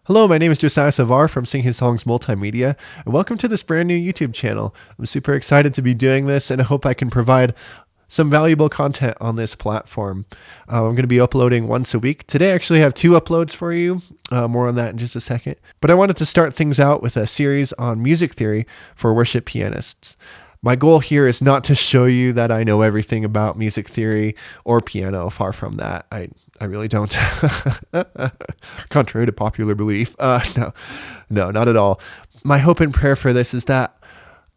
Hello, my name is Josiah Savar from Sing His Songs Multimedia, and welcome to this brand new YouTube channel. I'm super excited to be doing this, and I hope I can provide some valuable content on this platform. I'm going to be uploading once a week. Today I actually have 2 uploads for you. More on that in just a second. But I wanted to start things out with a series on music theory for worship pianists. My goal here is not to show you that I know everything about music theory or piano. Far from that. I really don't. Contrary to popular belief. No, not at all. My hope and prayer for this is that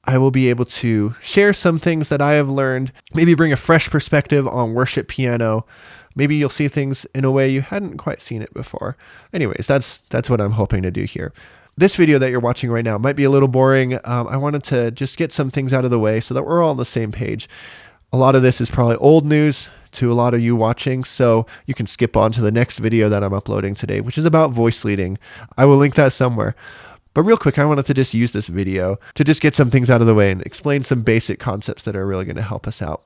I will be able to share some things that I have learned, maybe bring a fresh perspective on worship piano. Maybe you'll see things in a way you hadn't quite seen it before. Anyways, that's what I'm hoping to do here. This video that you're watching right now might be a little boring. I wanted to just get some things out of the way so that we're all on the same page. A lot of this is probably old news to a lot of you watching, so you can skip on to the next video that I'm uploading today, which is about voice leading. I will link that somewhere. But real quick, I wanted to just use this video to just get some things out of the way and explain some basic concepts that are really going to help us out.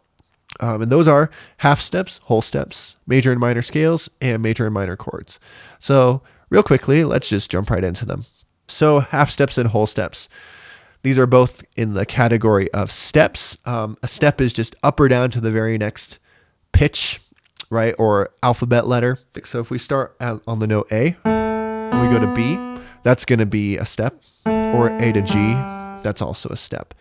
And those are half steps, whole steps, major and minor scales, and major and minor chords. So real quickly, let's just jump right into them. So half steps and whole steps. These are both in the category of steps. A step is just up or down to the very next pitch, right? Or alphabet letter. So if we start on the note A and we go to B, that's going to be a step. Or A to G, that's also a step.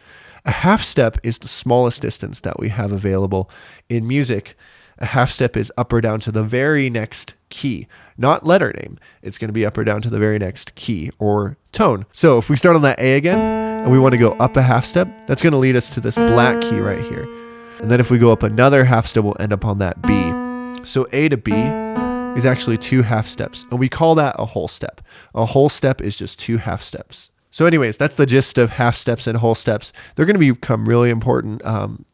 A half step is the smallest distance that we have available in music. A half step is up or down to the very next key, not letter name. It's going to be up or down to the very next key or tone. So if we start on that A again and we want to go up a half step, that's going to lead us to this black key right here. And then if we go up another half step, we'll end up on that B. So A to B is actually 2 half steps, and we call that a whole step. A whole step is just 2 half steps. So anyways, that's the gist of half steps and whole steps. They're going to become really important.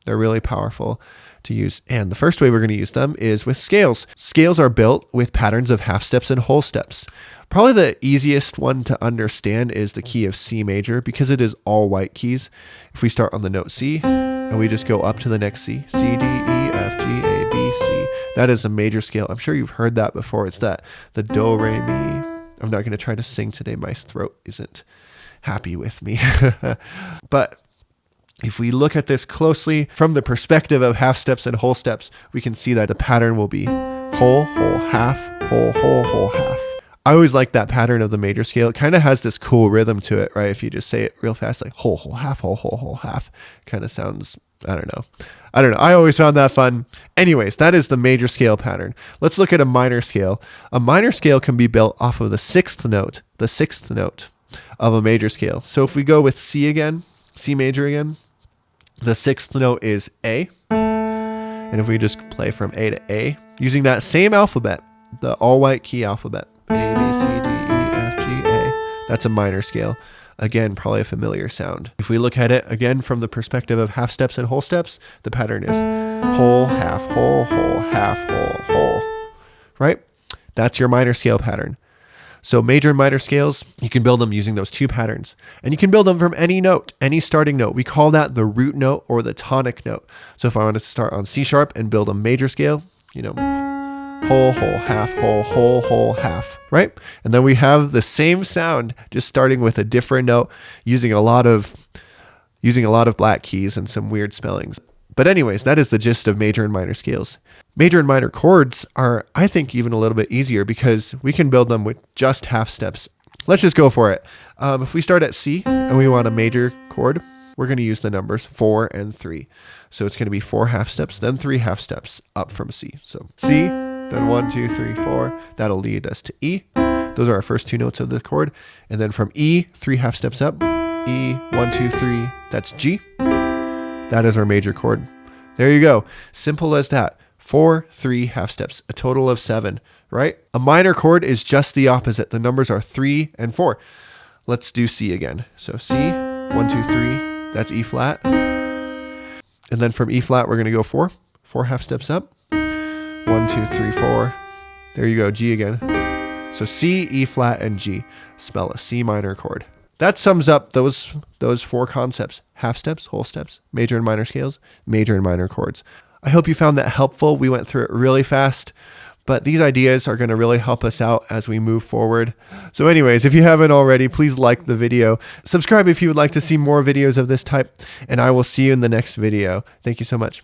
They're really powerful to use. And the first way we're going to use them is with scales. Scales are built with patterns of half steps and whole steps. Probably the easiest one to understand is the key of C major because it is all white keys. If we start on the note C and we just go up to the next C, C, D, E, F, G, A, B, C, that is a major scale. I'm sure you've heard that before. It's the do, re, mi. I'm not going to try to sing today. My throat isn't happy with me. But if we look at this closely from the perspective of half steps and whole steps, we can see that the pattern will be whole, whole, half, whole, whole, whole, half. I always like that pattern of the major scale. It kind of has this cool rhythm to it, right? If you just say it real fast, like whole, whole, half, whole, whole, whole, half, kind of sounds, I don't know. I always found that fun. Anyways, that is the major scale pattern. Let's look at a minor scale. A minor scale can be built off of the sixth note of a major scale. So if we go with C again, C major again, the sixth note is A. And if we just play from A to A, using that same alphabet, the all white key alphabet, A, B, C, D, E, F, G, A, that's a minor scale. Again, probably a familiar sound. If we look at it again from the perspective of half steps and whole steps, the pattern is whole, half, whole, whole, half, whole, whole, right? That's your minor scale pattern. So major and minor scales, you can build them using those 2 patterns. And you can build them from any note, any starting note. We call that the root note or the tonic note. So if I wanted to start on C sharp and build a major scale, whole, whole, half, whole, whole, whole, half, right? And then we have the same sound, just starting with a different note, using a lot of black keys and some weird spellings. But anyways, that is the gist of major and minor scales. Major and minor chords are, I think, even a little bit easier because we can build them with just half steps. Let's just go for it. If we start at C and we want a major chord, we're going to use the numbers 4 and 3. So it's going to be 4 half steps, then 3 half steps up from C. So C, then 1, 2, 3, 4. That'll lead us to E. Those are our first 2 notes of the chord. And then from E, 3 half steps up. E, 1, 2, 3. That's G. That is our major chord. There you go. Simple as that. 4, 3 half steps, a total of 7, right? A minor chord is just the opposite. The numbers are 3 and 4. Let's do C again. So C, 1, 2, 3, that's E flat. And then from E flat, we're going to go 4 half steps up. 1, 2, 3, 4. There you go, G again. So C, E flat, and G. Spell a C minor chord. That sums up those 4 concepts: half steps, whole steps, major and minor scales, major and minor chords. I hope you found that helpful. We went through it really fast, but these ideas are going to really help us out as we move forward. So anyways, if you haven't already, please like the video, subscribe if you would like to see more videos of this type, and I will see you in the next video. Thank you so much.